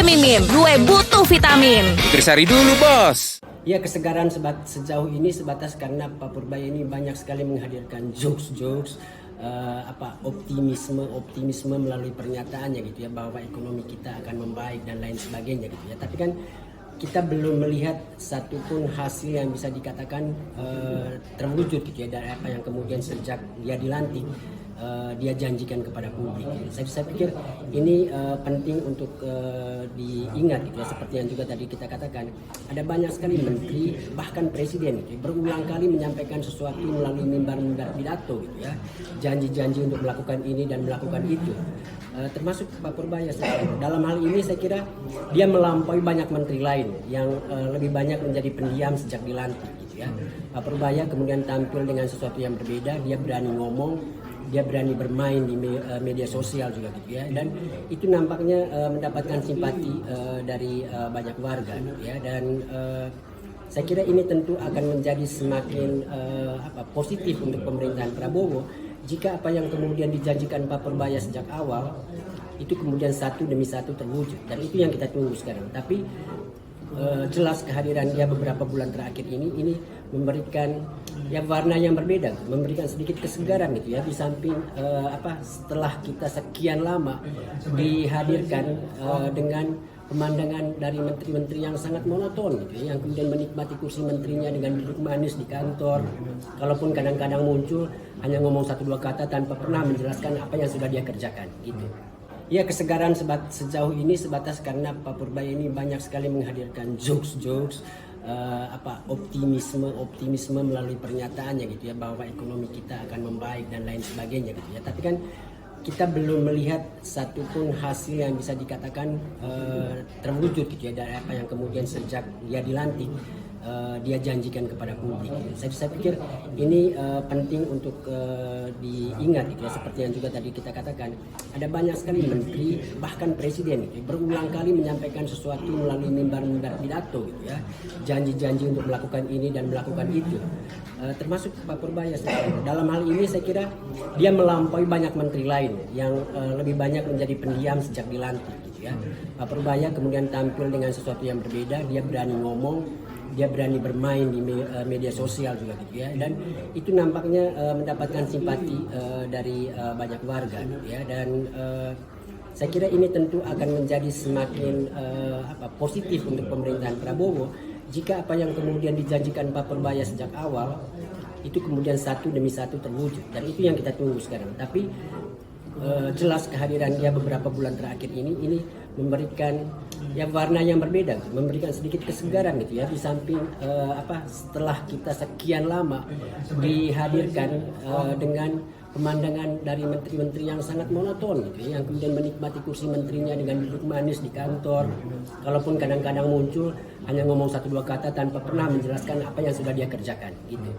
Mimin, gue butuh vitamin. Nutrisari dulu, Bos. Ya, kesegaran sejauh ini sebatas karena Pak Purbaya ini banyak sekali menghadirkan jokes, optimisme melalui pernyataannya gitu ya, bahwa ekonomi kita akan membaik dan lain sebagainya gitu ya. Tapi kan kita belum melihat satupun hasil yang bisa dikatakan terwujud gitu ya dari apa yang kemudian sejak dia dilantik dia janjikan kepada publik. Saya pikir ini penting untuk diingat gitu ya, seperti yang juga tadi kita katakan, ada banyak sekali menteri bahkan presiden gitu ya, berulang kali menyampaikan sesuatu melalui mimbar-mimbar pidato gitu ya, janji-janji untuk melakukan ini dan melakukan itu. Termasuk Pak Purbaya. Dalam hal ini saya kira dia melampaui banyak menteri lain yang lebih banyak menjadi pendiam sejak dilantik gitu ya. Pak Purbaya kemudian tampil dengan sesuatu yang berbeda, dia berani ngomong, dia berani bermain di media sosial juga gitu ya, dan itu nampaknya mendapatkan simpati dari banyak warga gitu ya, dan saya kira ini tentu akan menjadi semakin positif untuk pemerintahan Prabowo jika apa yang kemudian dijanjikan Pak Purbaya sejak awal itu kemudian satu demi satu terwujud, dan itu yang kita tunggu sekarang. Tapi jelas kehadiran dia beberapa bulan terakhir ini memberikan ya warna yang berbeda, memberikan sedikit kesegaran gitu ya, di samping setelah kita sekian lama dihadirkan dengan pemandangan dari menteri-menteri yang sangat monoton gitu ya, yang kemudian menikmati kursi menterinya dengan duduk manis di kantor, kalaupun kadang-kadang muncul hanya ngomong satu dua kata tanpa pernah menjelaskan apa yang sudah dia kerjakan gitu. Ya, kesegaran sejauh ini sebatas karena Pak Purbaya ini banyak sekali menghadirkan jokes, optimisme melalui pernyataannya gitu ya, bahwa ekonomi kita akan membaik dan lain sebagainya gitu ya. Tapi kan kita belum melihat satupun hasil yang bisa dikatakan terwujud gitu ya dari apa yang kemudian sejak dia dilantik dia janjikan kepada publik. Saya pikir ini penting untuk diingat gitu ya, seperti yang juga tadi kita katakan, ada banyak sekali menteri bahkan presiden gitu, berulang kali menyampaikan sesuatu melalui mimbar-mimbar pidato gitu ya, janji-janji untuk melakukan ini dan melakukan itu. Termasuk Pak Purbaya. Dalam hal ini saya kira dia melampaui banyak menteri lain yang lebih banyak menjadi pendiam sejak dilantik gitu ya. Pak Purbaya kemudian tampil dengan sesuatu yang berbeda, dia berani ngomong, dia berani bermain di media sosial juga gitu ya, dan itu nampaknya mendapatkan simpati dari banyak warga gitu ya, dan saya kira ini tentu akan menjadi semakin positif untuk pemerintahan Prabowo jika apa yang kemudian dijanjikan Pak Purbaya sejak awal itu kemudian satu demi satu terwujud, dan itu yang kita tunggu sekarang. Tapi jelas kehadiran dia beberapa bulan terakhir ini memberikan ya warna yang berbeda, memberikan sedikit kesegaran gitu ya, di samping setelah kita sekian lama dihadirkan dengan pemandangan dari menteri-menteri yang sangat monoton gitu ya, yang kemudian menikmati kursi menterinya dengan duduk manis di kantor, kalaupun kadang-kadang muncul hanya ngomong satu dua kata tanpa pernah menjelaskan apa yang sudah dia kerjakan gitu.